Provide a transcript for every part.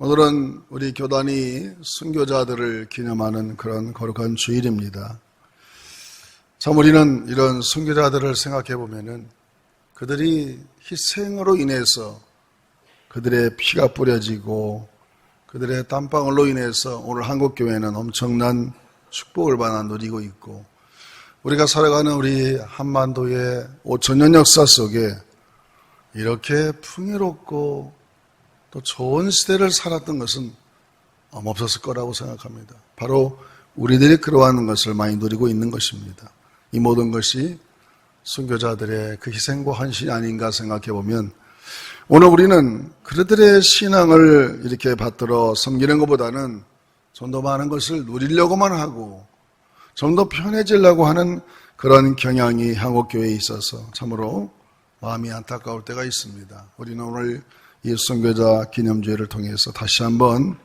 오늘은 우리 교단이 순교자들을 기념하는 그런 거룩한 주일입니다. 참 우리는 이런 순교자들을 생각해 보면은 그들이 희생으로 인해서 그들의 피가 뿌려지고 그들의 땀방울로 인해서 오늘 한국교회는 엄청난 축복을 받아 누리고 있고, 우리가 살아가는 우리 한반도의 5천년 역사 속에 이렇게 풍요롭고 또 좋은 시대를 살았던 것은 없었을 거라고 생각합니다. 바로 우리들이 그러한 것을 많이 누리고 있는 것입니다. 이 모든 것이 순교자들의 그 희생과 헌신이 아닌가 생각해 보면, 오늘 우리는 그들의 신앙을 이렇게 받들어 섬기는 것보다는 좀 더 많은 것을 누리려고만 하고 좀 더 편해지려고 하는 그런 경향이 한국교회에 있어서 참으로 마음이 안타까울 때가 있습니다. 우리는 오늘 이 순교자 기념주일을 통해서 다시 한번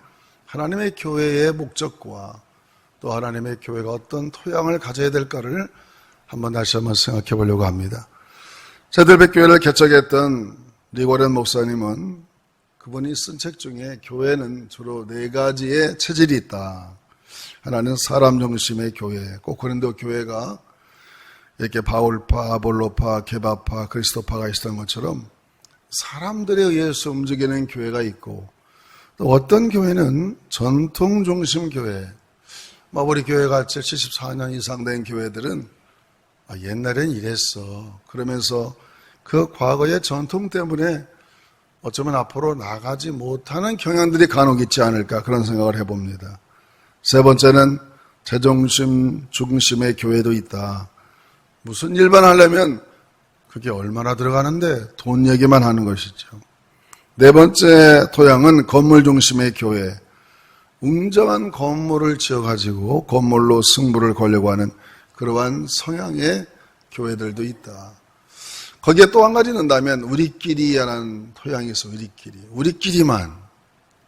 하나님의 교회의 목적과 또 하나님의 교회가 어떤 토양을 가져야 될까를 다시 한번 생각해 보려고 합니다. 새들백교회를 개척했던 리고렌 목사님은 그분이 쓴 책 중에 교회는 주로 4가지의 체질이 있다. 하나는 사람 중심의 교회, 꼭 고린도 교회가 이렇게 바울파, 아볼로파, 게바파, 그리스도파가 있었던 것처럼 사람들에 의해서 움직이는 교회가 있고, 또 어떤 교회는 전통 중심 교회, 우리 교회같이 74년 이상 된 교회들은 옛날엔 이랬어. 그러면서 그 과거의 전통 때문에 어쩌면 앞으로 나가지 못하는 경향들이 간혹 있지 않을까, 그런 생각을 해봅니다. 세 번째는 제중심, 중심의 교회도 있다. 무슨 일만 하려면 그게 얼마나 들어가는데 돈 얘기만 하는 것이죠. 네 번째 토양은 건물 중심의 교회. 웅장한 건물을 지어가지고 건물로 승부를 걸려고 하는 그러한 성향의 교회들도 있다. 거기에 또 한 가지 넣는다면 우리끼리라는 토양이 있어.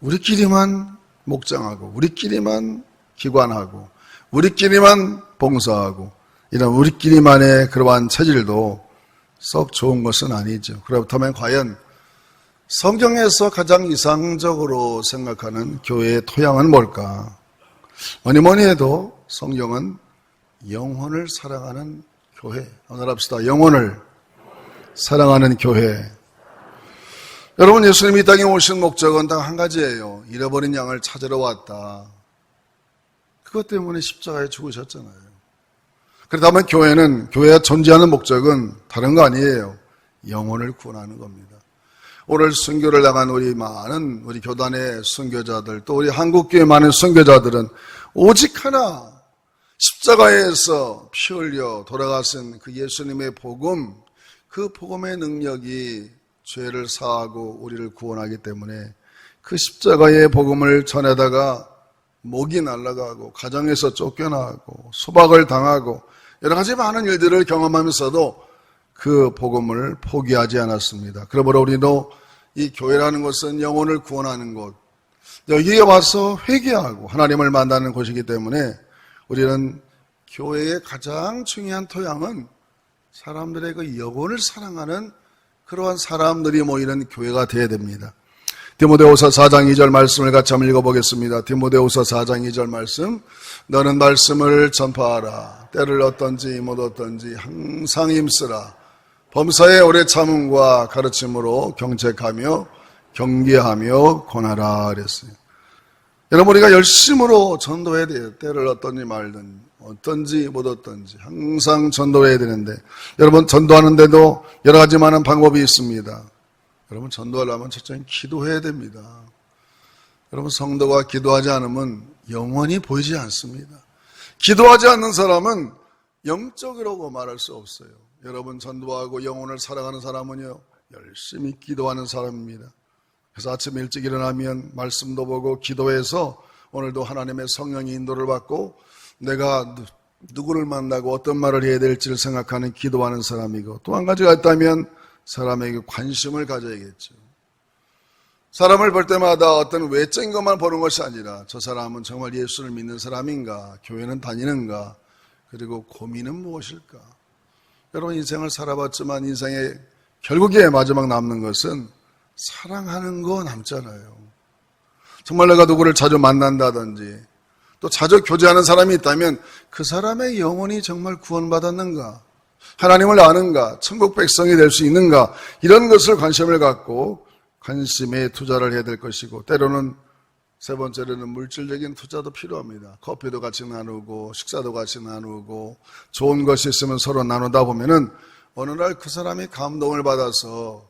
우리끼리만 목장하고 우리끼리만 기관하고 우리끼리만 봉사하고, 이런 우리끼리만의 그러한 체질도 썩 좋은 것은 아니죠. 그렇다면 과연 성경에서 가장 이상적으로 생각하는 교회의 토양은 뭘까? 뭐니 해도 성경은 영혼을 사랑하는 교회. 오늘 합시다. 영혼을 사랑하는 교회. 여러분, 예수님이 이 땅에 오신 목적은 딱 한 가지예요. 잃어버린 양을 찾으러 왔다. 그것 때문에 십자가에 죽으셨잖아요. 그렇다면 교회가 존재하는 목적은 다른 거 아니에요. 영혼을 구원하는 겁니다. 오늘 순교를 나간 우리 많은 우리 교단의 순교자들, 또 우리 한국교회 많은 순교자들은 오직 하나, 십자가에서 피 흘려 돌아가신 그 예수님의 복음, 그 복음의 능력이 죄를 사하고 우리를 구원하기 때문에 그 십자가의 복음을 전하다가 목이 날아가고 가정에서 쫓겨나고 수박을 당하고 여러 가지 많은 일들을 경험하면서도 그 복음을 포기하지 않았습니다. 그러므로 우리도 이 교회라는 것은 영혼을 구원하는 곳, 여기에 와서 회개하고 하나님을 만나는 곳이기 때문에 우리는 교회의 가장 중요한 토양은 사람들의 그 영혼을 사랑하는 그러한 사람들이 모이는 교회가 되어야 됩니다. 디모데후서 4장 2절 말씀을 같이 한번 읽어보겠습니다. 디모데후서 4장 2절 말씀. 너는 말씀을 전파하라. 때를 어떤지 못 어떤지 항상 힘쓰라. 범사에 오래 참음과 가르침으로 경책하며 경계하며 권하라 그랬어요. 여러분, 우리가 열심으로 전도해야 돼요. 때를 어떤지 말든 어떤지 못 어떤지 항상 전도해야 되는데, 여러분, 전도하는데도 여러 가지 많은 방법이 있습니다. 여러분, 전도하려면 첫째는 기도해야 됩니다. 여러분, 성도가 기도하지 않으면 영원히 보이지 않습니다. 기도하지 않는 사람은 영적이라고 말할 수 없어요. 여러분, 전도하고 영혼을 사랑하는 사람은요, 열심히 기도하는 사람입니다. 그래서 아침 일찍 일어나면 말씀도 보고 기도해서 오늘도 하나님의 성령의 인도를 받고 내가 누구를 만나고 어떤 말을 해야 될지를 생각하는 기도하는 사람이고, 또 한 가지가 있다면 사람에게 관심을 가져야겠죠. 사람을 볼 때마다 어떤 외적인 것만 보는 것이 아니라 저 사람은 정말 예수를 믿는 사람인가, 교회는 다니는가, 그리고 고민은 무엇일까. 여러분, 인생을 살아봤지만 인생의 결국에 마지막 남는 것은 사랑하는 거 남잖아요. 정말 내가 누구를 자주 만난다든지 또 자주 교제하는 사람이 있다면 그 사람의 영혼이 정말 구원받았는가? 하나님을 아는가? 천국 백성이 될 수 있는가? 이런 것을 관심을 갖고 관심에 투자를 해야 될 것이고, 때로는 세 번째로는 물질적인 투자도 필요합니다. 커피도 같이 나누고 식사도 같이 나누고 좋은 것이 있으면 서로 나누다 보면은 어느 날 그 사람이 감동을 받아서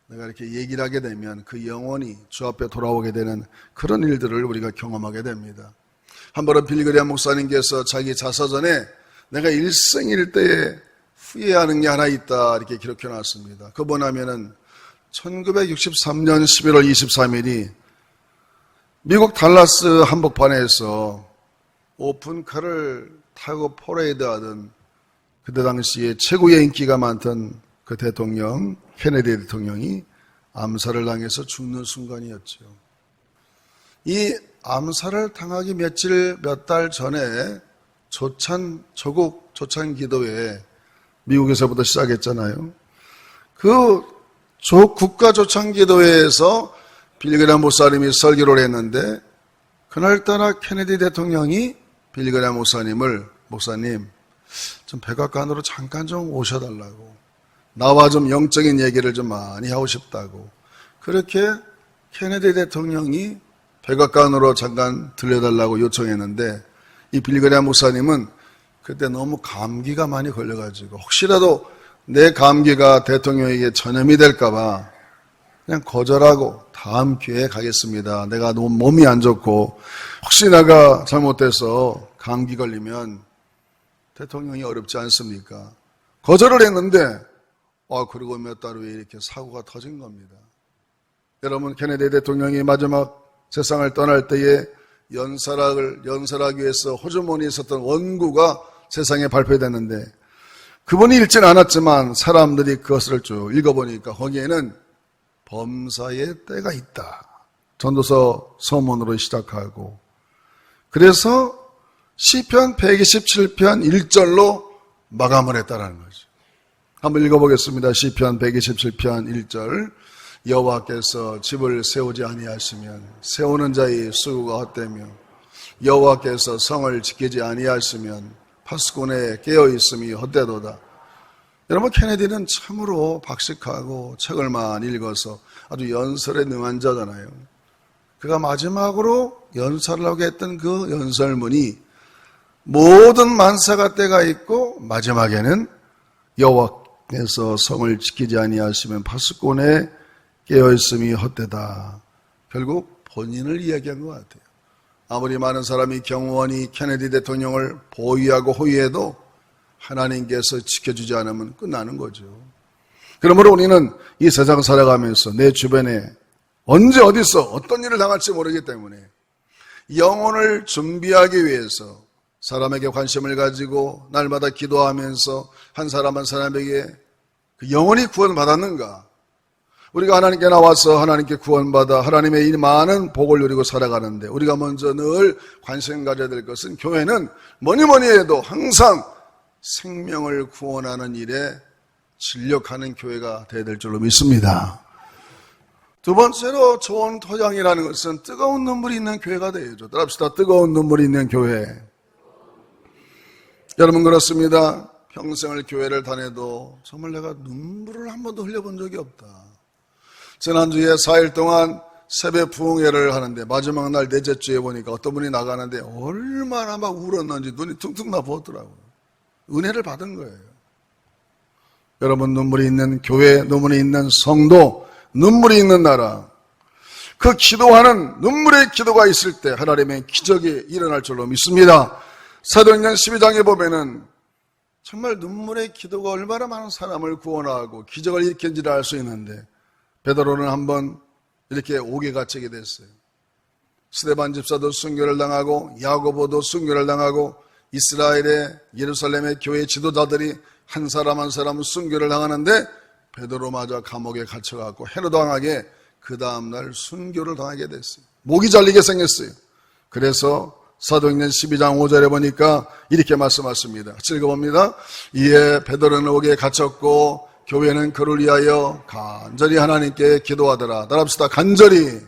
내가 이렇게 얘기를 하게 되면 그 영혼이 주 앞에 돌아오게 되는 그런 일들을 우리가 경험하게 됩니다. 한 번은 빌리그레암 목사님께서 자기 자서전에 내가 일생일대에 후회하는 게 하나 있다 이렇게 기록해 놨습니다. 그거 뭐냐면은 1963년 11월 23일이 미국 달라스 한복판에서 오픈카를 타고 퍼레이드하던 그때 당시에 최고의 인기가 많던 그 대통령, 케네디 대통령이 암살을 당해서 죽는 순간이었죠. 이 암살을 당하기 몇 달 전에 조국 조찬 기도회 미국에서부터 시작했잖아요. 그 국가 조찬 기도회에서 빌리그레암 목사님이 설교를 했는데 그날따라 케네디 대통령이 빌리그레암 목사님 좀 백악관으로 잠깐 좀 오셔달라고, 나와 좀 영적인 얘기를 좀 많이 하고 싶다고, 그렇게 케네디 대통령이 백악관으로 잠깐 들려달라고 요청했는데 이 빌리그레암 목사님은 그때 너무 감기가 많이 걸려가지고 혹시라도 내 감기가 대통령에게 전염이 될까봐 그냥 거절하고 다음 기회에 가겠습니다. 내가 너무 몸이 안 좋고 혹시 내가 잘못돼서 감기 걸리면 대통령이 어렵지 않습니까? 거절을 했는데 그리고 몇 달 후에 이렇게 사고가 터진 겁니다. 여러분, 케네디 대통령이 마지막 세상을 떠날 때에 연설하기 위해서 호주머니에 있었던 원고가 세상에 발표됐는데 그분이 읽진 않았지만 사람들이 그것을 쭉 읽어보니까 거기에는 범사의 때가 있다. 전도서 서문으로 시작하고, 그래서 시편 127편 1절로 마감을 했다는 거죠. 한번 읽어보겠습니다. 시편 127편 1절. 여호와께서 집을 세우지 아니하시면 세우는 자의 수고가 헛되며 여호와께서 성을 지키지 아니하시면 파수꾼의 깨어있음이 헛되도다. 여러분, 케네디는 참으로 박식하고 책을 많이 읽어서 아주 연설에 능한 자잖아요. 그가 마지막으로 연설하려고 했던 그 연설문이 모든 만사가 때가 있고 마지막에는 여호와께서 성을 지키지 아니하시면 파수꾼의 깨어있음이 헛되다. 결국 본인을 이야기한 것 같아요. 아무리 많은 사람이 경호원이 케네디 대통령을 보위하고 호위해도 하나님께서 지켜주지 않으면 끝나는 거죠. 그러므로 우리는 이 세상 살아가면서 내 주변에 언제 어디서 어떤 일을 당할지 모르기 때문에 영혼을 준비하기 위해서 사람에게 관심을 가지고 날마다 기도하면서 한 사람 한 사람에게 그 영혼이 구원받았는가, 우리가 하나님께 나와서 하나님께 구원받아 하나님의 이 많은 복을 누리고 살아가는데 우리가 먼저 늘 관심 가져야 될 것은 교회는 뭐니 해도 항상 생명을 구원하는 일에 진력하는 교회가 되어야 될 줄로 믿습니다. 두 번째로 좋은 토양이라는 것은 뜨거운 눈물이 있는 교회가 되어야죠. 따라합시다. 뜨거운 눈물이 있는 교회. 여러분, 그렇습니다. 평생을 교회를 다녀도 정말 내가 눈물을 한 번도 흘려본 적이 없다. 지난주에 4일 동안 새벽 부흥회를 하는데 마지막 날 넷째 주에 보니까 어떤 분이 나가는데 얼마나 막 울었는지 눈이 퉁퉁 나 부었더라고요. 은혜를 받은 거예요. 여러분, 눈물이 있는 교회, 눈물이 있는 성도, 눈물이 있는 나라, 그 기도하는 눈물의 기도가 있을 때 하나님의 기적이 일어날 줄로 믿습니다. 사도행전 12장에 보면은 정말 눈물의 기도가 얼마나 많은 사람을 구원하고 기적을 일으킨지를 알 수 있는데 베드로는 한번 이렇게 옥에 갇히게 됐어요. 스데반 집사도 순교를 당하고 야고보도 순교를 당하고 이스라엘의 예루살렘의 교회 지도자들이 한 사람 한 사람 순교를 당하는데 베드로마저 감옥에 갇혀갖고 헤로당하게 그 다음날 순교를 당하게 됐어요. 목이 잘리게 생겼어요. 그래서 사도행전 12장 5절에 보니까 이렇게 말씀하십니다. 읽어봅니다. 이에 베드로는 옥에 갇혔고 교회는 그를 위하여 간절히 하나님께 기도하더라. 따라합시다. 간절히.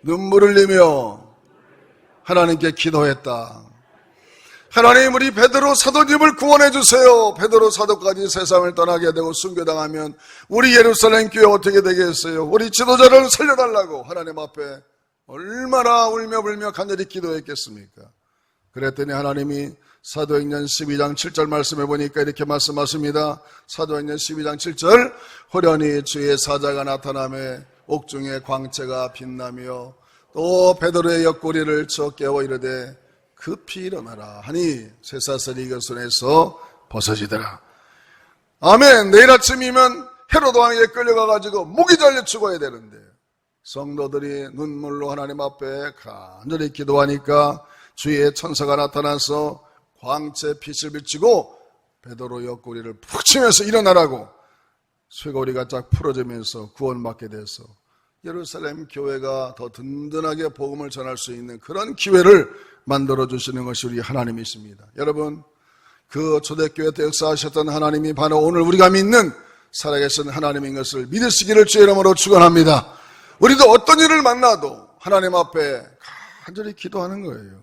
눈물을 흘리며 하나님께 기도했다. 하나님, 우리 베드로 사도님을 구원해 주세요. 베드로 사도까지 세상을 떠나게 되고 순교당하면 우리 예루살렘 교회 어떻게 되겠어요? 우리 지도자를 살려달라고 하나님 앞에 얼마나 울며 불며 간절히 기도했겠습니까? 그랬더니 하나님이 사도행전 12장 7절 말씀해 보니까 이렇게 말씀하십니다. 사도행전 12장 7절, 호련히 주의 사자가 나타나매 옥중에 광채가 빛나며 또 베드로의 옆구리를 쳐 깨워 이르되 급히 일어나라 하니 쇠사슬이 그 손에서 벗어지더라. 아멘. 내일 아침이면 헤로도 왕에게 끌려가가지고 목이 잘려 죽어야 되는데 성도들이 눈물로 하나님 앞에 간절히 기도하니까 주의 천사가 나타나서 광채 빛을 비치고 베드로 옆구리를 푹 치면서 일어나라고 쇠고리가 쫙 풀어지면서 구원받게 돼서 예루살렘 교회가 더 든든하게 복음을 전할 수 있는 그런 기회를 만들어주시는 것이 우리 하나님이십니다. 여러분, 그 초대교회 때 역사하셨던 하나님이 바로 오늘 우리가 믿는 살아계신 하나님인 것을 믿으시기를 주의 이름으로 축원합니다. 우리도 어떤 일을 만나도 하나님 앞에 간절히 기도하는 거예요.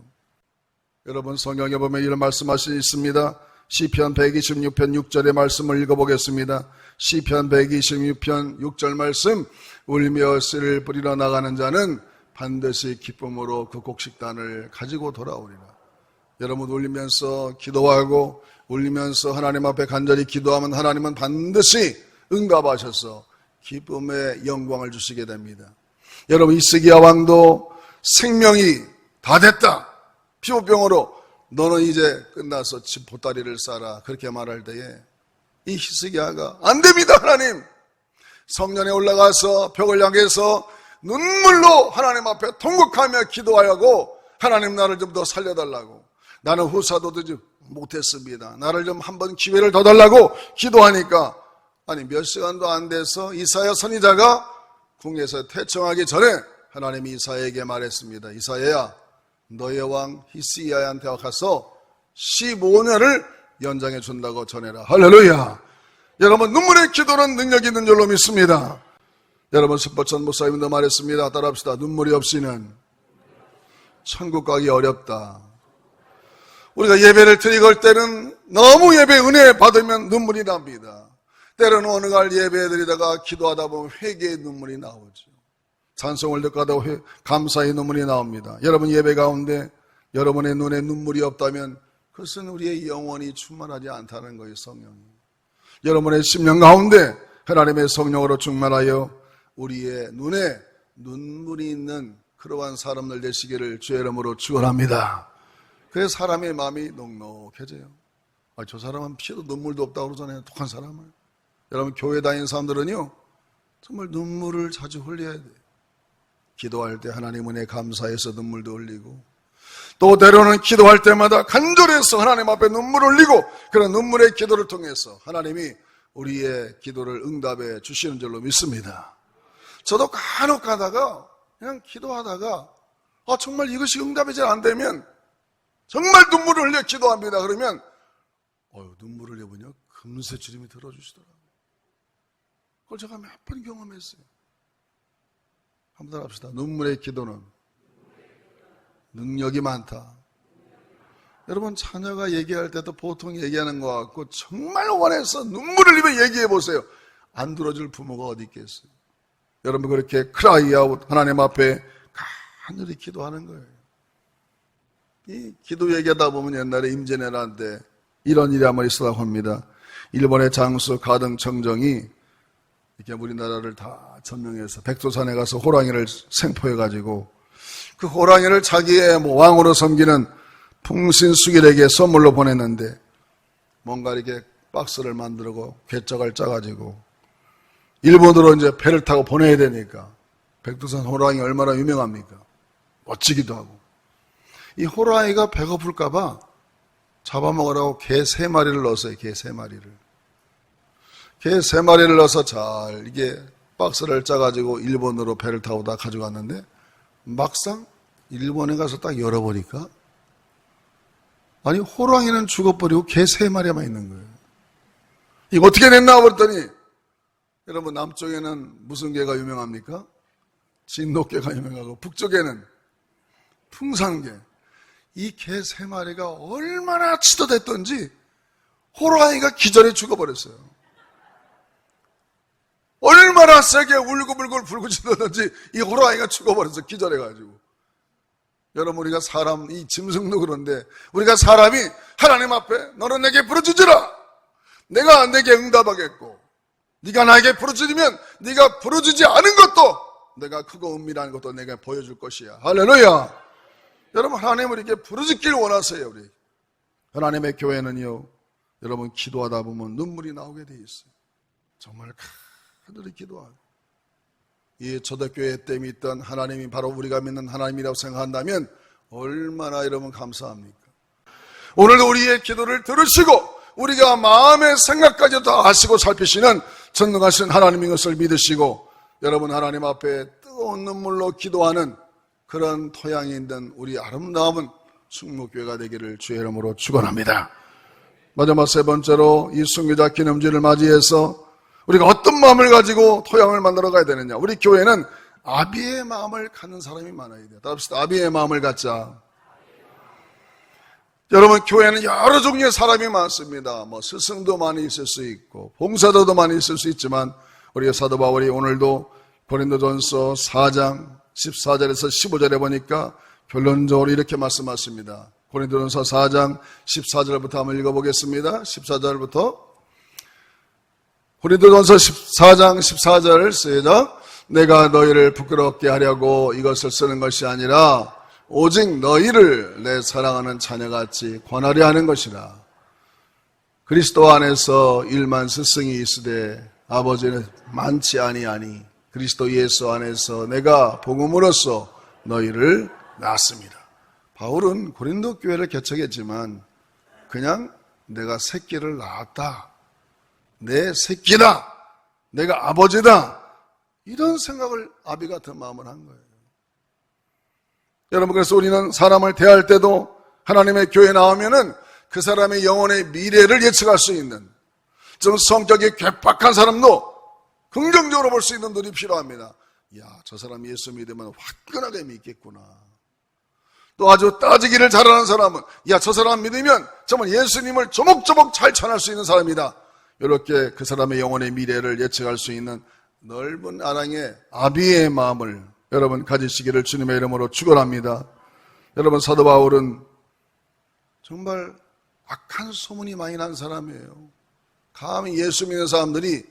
여러분, 성경에 보면 이런 말씀하시 있습니다. 시편 126편 6절의 말씀을 읽어보겠습니다. 시편 126편 6절 말씀, 울며 씨를 뿌리러 나가는 자는 반드시 기쁨으로 그 곡식단을 가지고 돌아오리라. 여러분, 울리면서 기도하고 울리면서 하나님 앞에 간절히 기도하면 하나님은 반드시 응답하셔서 기쁨의 영광을 주시게 됩니다. 여러분, 히스기야 왕도 생명이 다 됐다, 피부병으로 너는 이제 끝나서 집 보따리를 싸라, 그렇게 말할 때에 이 히스기야가 안 됩니다. 하나님, 성전에 올라가서 벽을 향해서 눈물로 하나님 앞에 통곡하며 기도하려고, 하나님 나를 좀 더 살려달라고, 나는 후사도도 못했습니다, 나를 좀 한번 기회를 더 달라고 기도하니까 아니 몇 시간도 안 돼서 이사야 선지자가 궁에서 퇴청하기 전에 하나님이 이사야에게 말했습니다. 이사야야, 너의 왕 히스기야한테 가서 15년을 연장해 준다고 전해라. 할렐루야. 여러분, 눈물의 기도는 능력 있는 줄로 믿습니다. 여러분, 스포천 목사님도 말했습니다. 따라합시다. 눈물이 없이는 천국 가기 어렵다. 우리가 예배를 드리고 할 때는 너무 예배 은혜 받으면 눈물이 납니다. 때로는 어느 날 예배 드리다가 기도하다 보면 회개의 눈물이 나오죠. 찬송을 듣고 하다 감사의 눈물이 나옵니다. 여러분, 예배 가운데 여러분의 눈에 눈물이 없다면 그것은 우리의 영혼이 충만하지 않다는 거예요. 성령이. 여러분의 심령 가운데 하나님의 성령으로 충만하여 우리의 눈에 눈물이 있는 그러한 사람들 되시기를 주의 이름으로 축원합니다. 그래서 사람의 마음이 넉넉해져요. 저 사람은 피도 눈물도 없다고 그러잖아요. 독한 사람을. 여러분, 교회 다니는 사람들은요, 정말 눈물을 자주 흘려야 돼요. 기도할 때 하나님 은혜 감사해서 눈물도 흘리고, 또 때로는 기도할 때마다 간절해서 하나님 앞에 눈물을 흘리고, 그런 눈물의 기도를 통해서 하나님이 우리의 기도를 응답해 주시는 줄로 믿습니다. 저도 간혹 가다가 그냥 기도하다가 정말 이것이 응답이 잘 안 되면 정말 눈물을 흘려 기도합니다. 그러면 눈물을 흘려보니 금세 주님이 들어주시더라고요. 그걸 제가 몇 번 경험했어요. 한번 합시다. 눈물의 기도는 능력이 많다. 여러분, 자녀가 얘기할 때도 보통 얘기하는 것 같고 정말 원해서 눈물을 흘리며 얘기해 보세요. 안 들어줄 부모가 어디 있겠어요. 여러분, 그렇게 크라이아웃 하나님 앞에 간절히 기도하는 거예요. 이 기도 얘기하다 보면 옛날에 임진왜란 때 이런 일이 한번 있었다고 합니다. 일본의 장수 가등청정이 이렇게 우리나라를 다 점령해서 백두산에 가서 호랑이를 생포해가지고 그 호랑이를 자기의 왕으로 섬기는 풍신수길에게 선물로 보냈는데 뭔가 이렇게 박스를 만들고 궤적을 짜가지고 일본으로 이제 배를 타고 보내야 되니까 백두산 호랑이 얼마나 유명합니까? 멋지기도 하고. 이 호랑이가 배고플까봐 잡아먹으라고 개 3마리를 넣었어요. 개 3마리를. 개 3마리를 넣어서 잘 이게 박스를 짜가지고 일본으로 배를 타고 다 가져갔는데 막상 일본에 가서 딱 열어보니까 아니 호랑이는 죽어버리고 개 3마리만 있는 거예요. 이거 어떻게 됐나 그랬더니 여러분, 남쪽에는 무슨 개가 유명합니까? 진돗개가 유명하고 북쪽에는 풍산개. 이 개 3마리가 얼마나 치도됐던지 호랑이가 기절해 죽어버렸어요. 얼마나 세게 울고불고 불구짖었는지 이 호랑이가 죽어버렸어. 기절해가지고. 여러분, 우리가 사람, 이 짐승도 그런데 우리가 사람이 하나님 앞에 너는 내게 부르짖으라. 내가 내게 응답하겠고, 네가 나에게 부르짖으면 네가 부르짖지 않은 것도 내가 크고 은밀한 것도 내가 보여줄 것이야. 할렐루야. 여러분, 하나님 우리에게 부르짖기를 원하세요. 우리 하나님의 교회는요, 여러분 기도하다 보면 눈물이 나오게 돼 있어요. 정말 간절히 기도하고, 이 초대교회 때 믿던 하나님이 바로 우리가 믿는 하나님이라고 생각한다면 얼마나 여러분 감사합니까? 오늘도 우리의 기도를 들으시고 우리가 마음의 생각까지 다 아시고 살피시는 전능하신 하나님인 것을 믿으시고, 여러분 하나님 앞에 뜨거운 눈물로 기도하는 그런 토양이 있는 우리 아름다운 순목교회가 되기를 주의 이름으로 축원합니다. 마지막 3번째로 이 순교자 기념주를 맞이해서 우리가 어떤 마음을 가지고 토양을 만들어 가야 되느냐. 우리 교회는 아비의 마음을 갖는 사람이 많아야 돼요. 따라합시다. 아비의 마음을 갖자. 여러분, 교회는 여러 종류의 사람이 많습니다. 스승도 많이 있을 수 있고 봉사자도 많이 있을 수 있지만, 우리 사도 바울이 오늘도 고린도전서 4장 14절에서 15절에 보니까 결론적으로 이렇게 말씀하십니다. 고린도전서 4장 14절부터 한번 읽어보겠습니다. 14절부터. 고린도전서 4장 14절 시작. 내가 너희를 부끄럽게 하려고 이것을 쓰는 것이 아니라 오직 너희를 내 사랑하는 자녀같이 권하려 하는 것이라. 그리스도 안에서 일만 스승이 있으되 아버지는 많지 아니하니 그리스도 예수 안에서 내가 복음으로써 너희를 낳았습니다. 바울은 고린도 교회를 개척했지만 그냥 내가 새끼를 낳았다, 내 새끼다, 내가 아버지다, 이런 생각을 아비 같은 마음을 한 거예요. 여러분, 그래서 우리는 사람을 대할 때도 하나님의 교회에 나오면은 그 사람의 영혼의 미래를 예측할 수 있는, 좀 성격이 괴팍한 사람도 긍정적으로 볼 수 있는 눈이 필요합니다. 야, 저 사람 예수 믿으면 화끈하게 믿겠구나. 또 아주 따지기를 잘하는 사람은, 야, 저 사람 믿으면 정말 예수님을 조목조목 잘 전할 수 있는 사람이다. 이렇게 그 사람의 영혼의 미래를 예측할 수 있는 넓은 아랑의 아비의 마음을 여러분 가지시기를 주님의 이름으로 축원합니다. 여러분, 사도 바울은 정말 악한 소문이 많이 난 사람이에요. 감히 예수 믿는 사람들이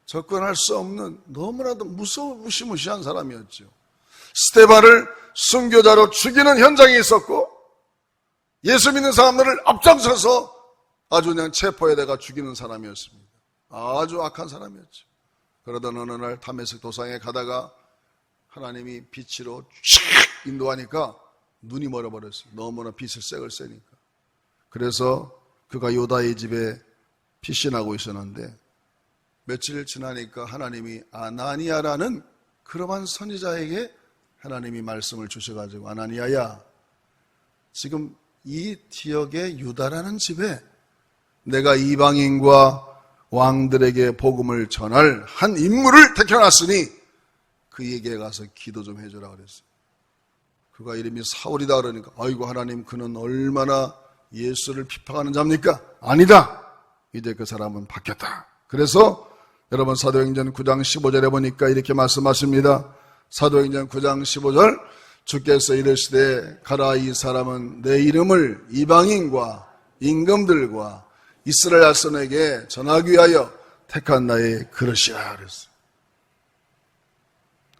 접근할 수 없는 너무나도 무시무시한 사람이었죠. 스데반을 순교자로 죽이는 현장이 있었고, 예수 믿는 사람들을 앞장서서 아주 그냥 체포에다가 죽이는 사람이었습니다. 아주 악한 사람이었죠. 그러던 어느 날 다메섹 도상에 가다가 하나님이 빛으로 촥 인도하니까 눈이 멀어버렸어요. 너무나 빛을 색을 쐬니까. 그래서 그가 요다의 집에 피신하고 있었는데, 며칠 지나니까 하나님이 아나니아라는 그러한 선지자에게 하나님이 말씀을 주셔가지고, 아나니아야, 지금 이 지역의 유다라는 집에 내가 이방인과 왕들에게 복음을 전할 한 인물을 택해놨으니 그에게 가서 기도 좀 해주라 그랬어요. 그가 이름이 사울이다 그러니까, 아이고 하나님, 그는 얼마나 예수를 비판하는 자입니까? 아니다. 이제 그 사람은 바뀌었다. 그래서 여러분, 사도행전 9장 15절에 보니까 이렇게 말씀하십니다. 사도행전 9장 15절, 주께서 이르시되 가라, 이 사람은 내 이름을 이방인과 임금들과 이스라엘 자손에게 전하기 위하여 택한 나의 그릇이라 그랬어요.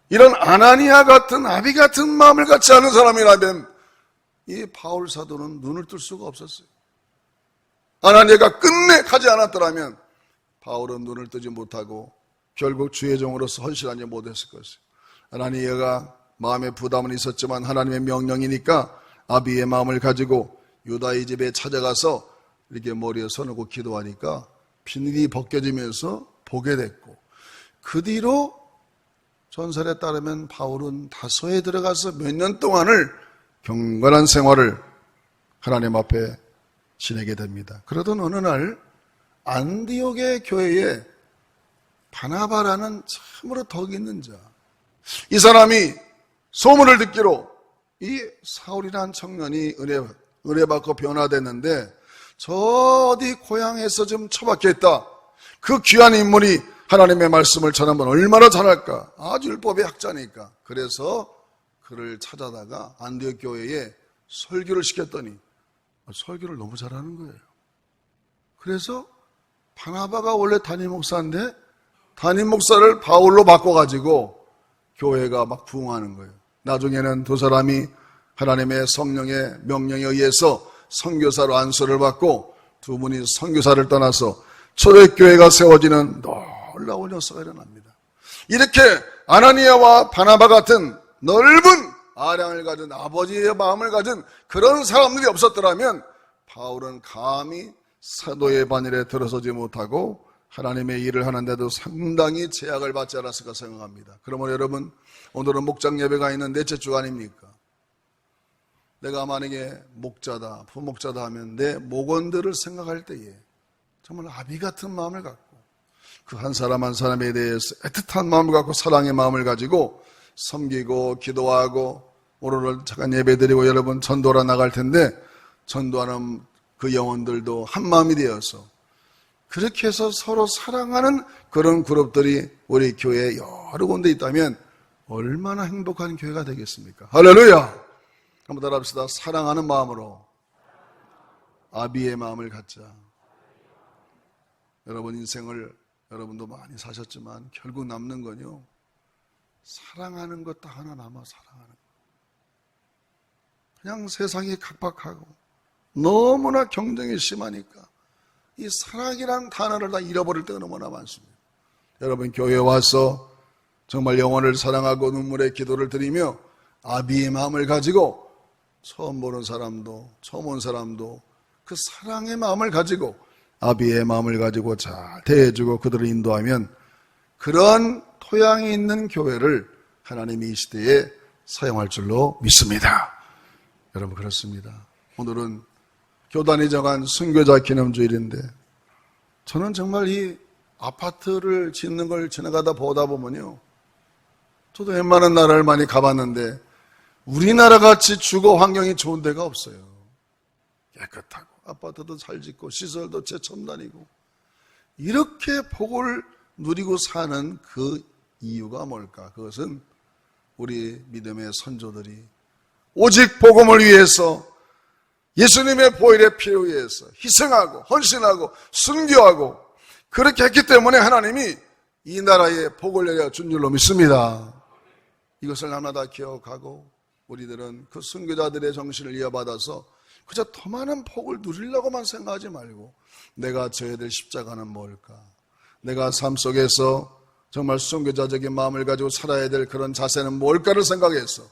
이런 아나니아 같은 아비 같은 마음을 갖지 않은 사람이라면 이 바울 사도는 눈을 뜰 수가 없었어요. 아나니아가 끝내 가지 않았더라면 바울은 눈을 뜨지 못하고 결국 주의 종으로서 헌신하지 못했을 것이에요. 아나니아가 마음의 부담은 있었지만 하나님의 명령이니까 아비의 마음을 가지고 유다의 집에 찾아가서 이렇게 머리에 손을 기도하니까 비늘이 벗겨지면서 보게 됐고, 그 뒤로 전설에 따르면 바울은 다소에 들어가서 몇 년 동안을 경건한 생활을 하나님 앞에 지내게 됩니다. 그러던 어느 날 안디옥의 교회에 바나바라는 참으로 덕 있는 자, 이 사람이 소문을 듣기로 이 사울이라는 청년이 은혜 받고 변화됐는데 저 어디 고향에서 좀 처박혀 있다. 그 귀한 인물이 하나님의 말씀을 전하면 얼마나 잘할까. 아주 율법의 학자니까. 그래서 그를 찾아다가 안디옥 교회에 설교를 시켰더니 설교를 너무 잘하는 거예요. 그래서 바나바가 원래 담임 목사인데 담임 목사를 바울로 바꿔가지고 교회가 막 부흥하는 거예요. 나중에는 두 사람이 하나님의 성령의 명령에 의해서 선교사로 안수를 받고 두 분이 선교사를 떠나서 초대교회가 세워지는 놀라운 역사가 일어납니다. 이렇게 아나니아와 바나바 같은 넓은 아량을 가진 아버지의 마음을 가진 그런 사람들이 없었더라면 바울은 감히 사도의 반열에 들어서지 못하고 하나님의 일을 하는데도 상당히 제약을 받지 않았을까 생각합니다. 그러면 여러분, 오늘은 목장 예배가 있는 넷째 주 아닙니까? 내가 만약에 목자다, 부목자다 하면 내 목원들을 생각할 때에 정말 아비 같은 마음을 갖고 그 한 사람 한 사람에 대해서 애틋한 마음을 갖고 사랑의 마음을 가지고 섬기고 기도하고 오늘 잠깐 예배드리고 여러분 전도하러 나갈 텐데 전도하는 그 영혼들도 한 마음이 되어서 그렇게 해서 서로 사랑하는 그런 그룹들이 우리 교회에 여러 군데 있다면 얼마나 행복한 교회가 되겠습니까? 할렐루야! 한번 따라합시다. 사랑하는 마음으로 아비의 마음을 갖자. 여러분 인생을 여러분도 많이 사셨지만 결국 남는 건요, 사랑하는 것 딱 하나 남아. 사랑하는 것. 그냥 세상이 각박하고 너무나 경쟁이 심하니까 이 사랑이라는 단어를 다 잃어버릴 때가 너무나 많습니다. 여러분 교회에 와서 정말 영혼을 사랑하고 눈물의 기도를 드리며 아비의 마음을 가지고 처음 보는 사람도 처음 온 사람도 그 사랑의 마음을 가지고 아비의 마음을 가지고 잘 대해주고 그들을 인도하면 그런 토양이 있는 교회를 하나님이 이 시대에 사용할 줄로 믿습니다. 여러분 그렇습니다. 오늘은 교단이 정한 순교자 기념주일인데 저는 정말 이 아파트를 짓는 걸 지나가다 보다 보면요, 저도 웬만한 나라를 많이 가봤는데 우리나라 같이 주거 환경이 좋은 데가 없어요. 깨끗하고 아파트도 잘 짓고 시설도 최첨단이고 이렇게 복을 누리고 사는 그 이유가 뭘까? 그것은 우리 믿음의 선조들이 오직 복음을 위해서 예수님의 보혈의 피를 위해서 희생하고 헌신하고 순교하고 그렇게 했기 때문에 하나님이 이 나라에 복을 내려 준 줄로 믿습니다. 이것을 하나다 기억하고 우리들은 그 순교자들의 정신을 이어받아서 그저 더 많은 복을 누리려고만 생각하지 말고 내가 져야 될 십자가는 뭘까? 내가 삶 속에서 정말 순교자적인 마음을 가지고 살아야 될 그런 자세는 뭘까를 생각해서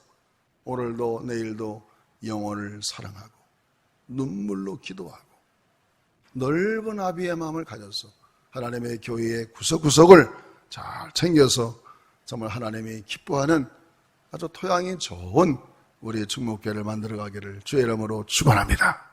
오늘도 내일도 영혼을 사랑하고 눈물로 기도하고 넓은 아비의 마음을 가져서 하나님의 교회의 구석구석을 잘 챙겨서 정말 하나님이 기뻐하는 아주 토양이 좋은 우리의 충목교회를 만들어가기를 주의 이름으로 축원합니다.